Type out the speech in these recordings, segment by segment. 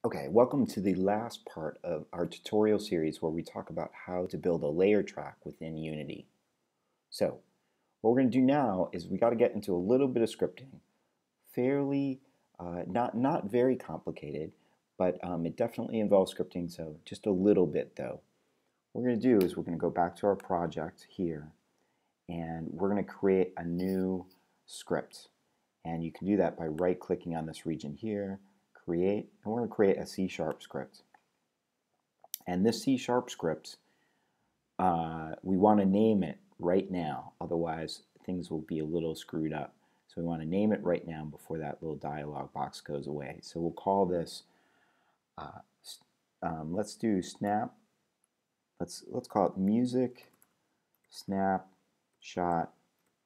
Okay, welcome to the last part of our tutorial series where we talk about how to build a layer track within Unity. So, what we're going to do now is we got to get into a little bit of scripting. Fairly, not very complicated, but it definitely involves scripting, so just a little bit though. What we're going to do is we're going to go back to our project here, and we're going to create a new script. And you can do that by right-clicking on this region here, create, and we're going to create a C# script. And this C# script, we want to name it right now, otherwise things will be a little screwed up. So we want to name it right now before that little dialog box goes away. So we'll call this, let's do snap, let's call it music snapshot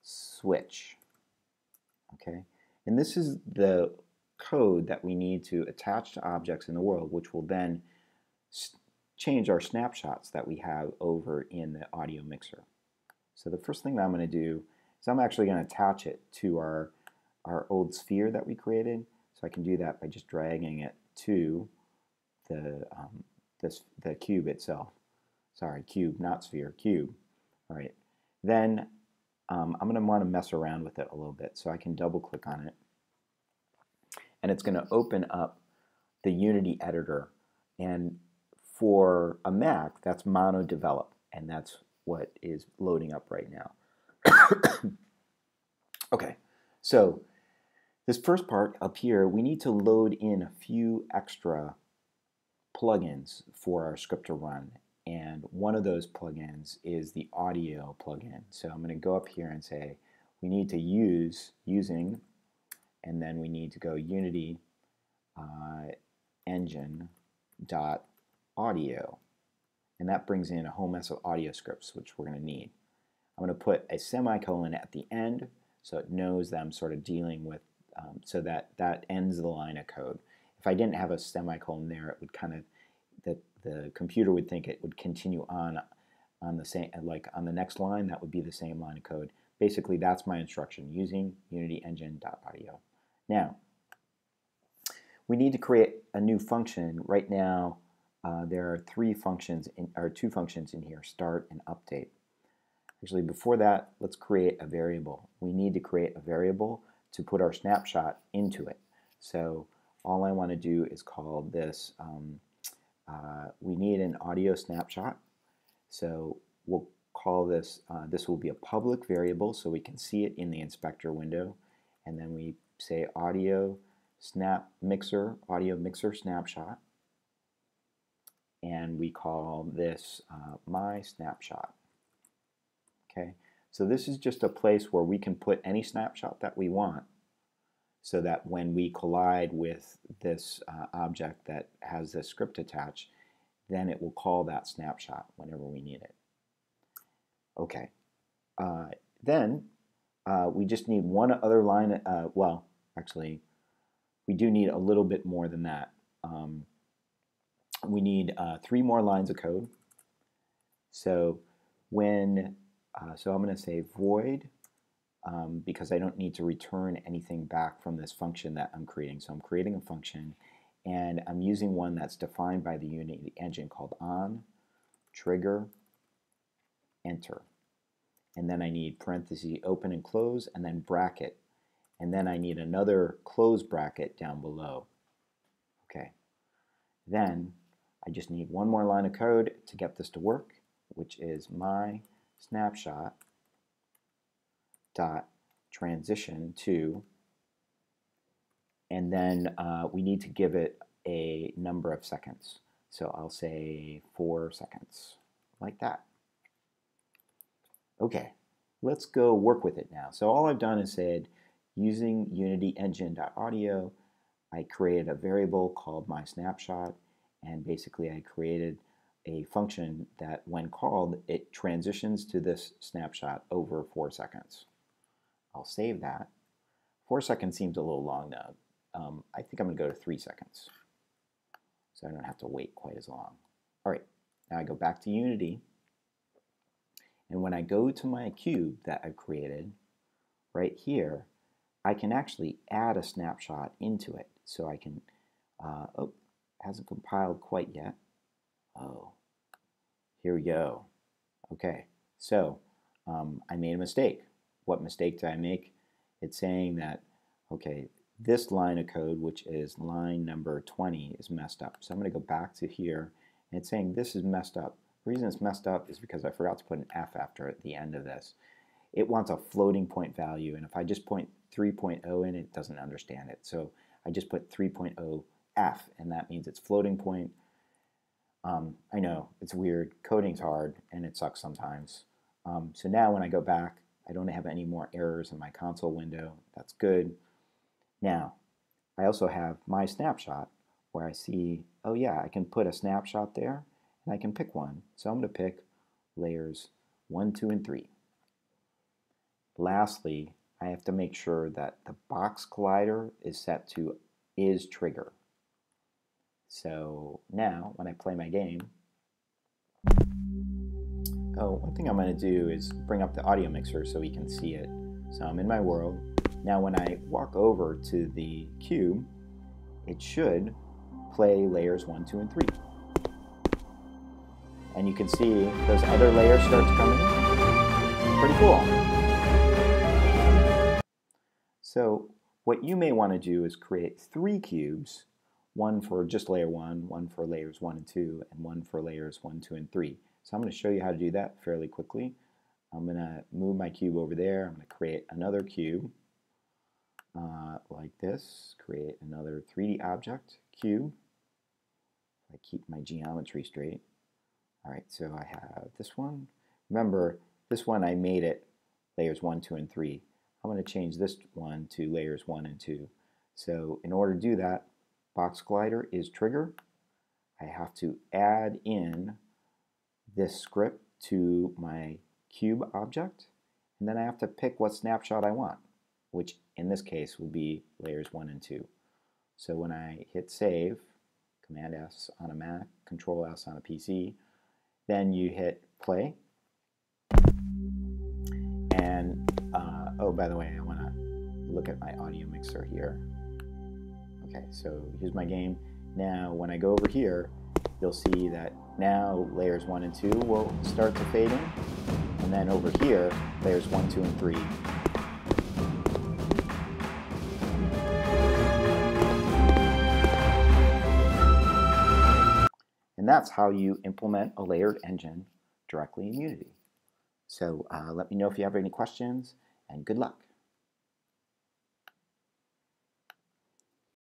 switch. Okay, and this is the code that we need to attach to objects in the world, which will then change our snapshots that we have over in the audio mixer. So the first thing that I'm going to do is I'm actually going to attach it to our old sphere that we created. So I can do that by just dragging it to the cube itself. Sorry, cube, not sphere, cube. All right. Then I'm going to want to mess around with it a little bit, so I can double click on it. And it's going to open up the Unity editor. And for a Mac, that's mono develop, and that's what is loading up right now. Okay, so this first part up here, we need to load in a few extra plugins for our script to run. And one of those plugins is the audio plugin. So I'm going to go up here and say we need to using, and then we need to go Unity engine dot audio, and that brings in a whole mess of audio scripts which we're going to need. I'm going to put a semicolon at the end so it knows that I'm sort of dealing with so that ends the line of code. If I didn't have a semicolon there, it would kind of the computer would think it would continue on the same, like on the next line, that would be the same line of code. Basically, that's my instruction, using Unity engine.audio. Now, we need to create a new function. Right now, there are two functions in here, start and update. Actually, before that, let's create a variable. We need to create a variable to put our snapshot into it. So all I want to do is call this, we need an audio snapshot. So we'll call this, this will be a public variable so we can see it in the inspector window. And then we say audio mixer snapshot. And we call this my snapshot. Okay, so this is just a place where we can put any snapshot that we want, so that when we collide with this object that has this script attached, then it will call that snapshot whenever we need it. Okay, then we just need one other line, well, actually, we do need a little bit more than that. We need 3 more lines of code. So when, so I'm going to say void, because I don't need to return anything back from this function that I'm creating. So I'm creating a function, and I'm using one that's defined by the Unity engine called on trigger enter. And then I need parentheses open and close, and then bracket. And then I need another close bracket down below. Okay. Then I just need one more line of code to get this to work, which is my snapshot dot transition to, and then we need to give it a number of seconds. So I'll say 4 seconds, like that. Okay, let's go work with it now. So all I've done is said, using Unity engine.audio, I created a variable called my snapshot, and basically I created a function that when called, it transitions to this snapshot over 4 seconds. I'll save that. 4 seconds seems a little long now. I think I'm going to go to 3 seconds, so I don't have to wait quite as long. All right, now I go back to Unity, and when I go to my cube that I've created, right here, I can actually add a snapshot into it. So I can, hasn't compiled quite yet. Oh, here we go. Okay, so I made a mistake. What mistake did I make? It's saying that, okay, this line of code, which is line number 20, is messed up. So I'm going to go back to here, and it's saying this is messed up. The reason it's messed up is because I forgot to put an F after it at the end of this. It wants a floating point value, and if I just point 3.0 in, it doesn't understand it. So I just put 3.0 F, and that means it's floating point. I know, it's weird. Coding's hard, and it sucks sometimes. So now when I go back, I don't have any more errors in my console window. That's good. Now, I also have my snapshot where I see, oh yeah, I can put a snapshot there, and I can pick one. So I'm going to pick layers 1, 2, and 3. Lastly, I have to make sure that the box collider is set to is trigger. So now, when I play my game, one thing I'm going to do is bring up the audio mixer so we can see it. So I'm in my world. Now when I walk over to the cube, it should play layers 1, 2, and 3. And you can see those other layers start to come in. Pretty cool. So what you may want to do is create 3 cubes, one for just layer 1, one for layers 1 and 2, and one for layers 1, 2, and 3. So I'm going to show you how to do that fairly quickly. I'm going to move my cube over there. I'm going to create another cube like this. Create another 3D object cube. I keep my geometry straight. All right, so I have this one. Remember, this one I made it layers 1, 2, and 3. I'm going to change this one to layers 1 and 2. So in order to do that, box collider is trigger. I have to add in this script to my cube object, and then I have to pick what snapshot I want, which in this case will be layers 1 and 2. So when I hit save, Command S on a Mac, Control S on a PC, then you hit play. And oh, by the way, I want to look at my audio mixer here. Okay, so here's my game. Now when I go over here, you'll see that now layers 1 and 2 will start to fade in, and then over here, layers 1, 2, and 3. And that's how you implement a layered engine directly in Unity. So let me know if you have any questions, and good luck.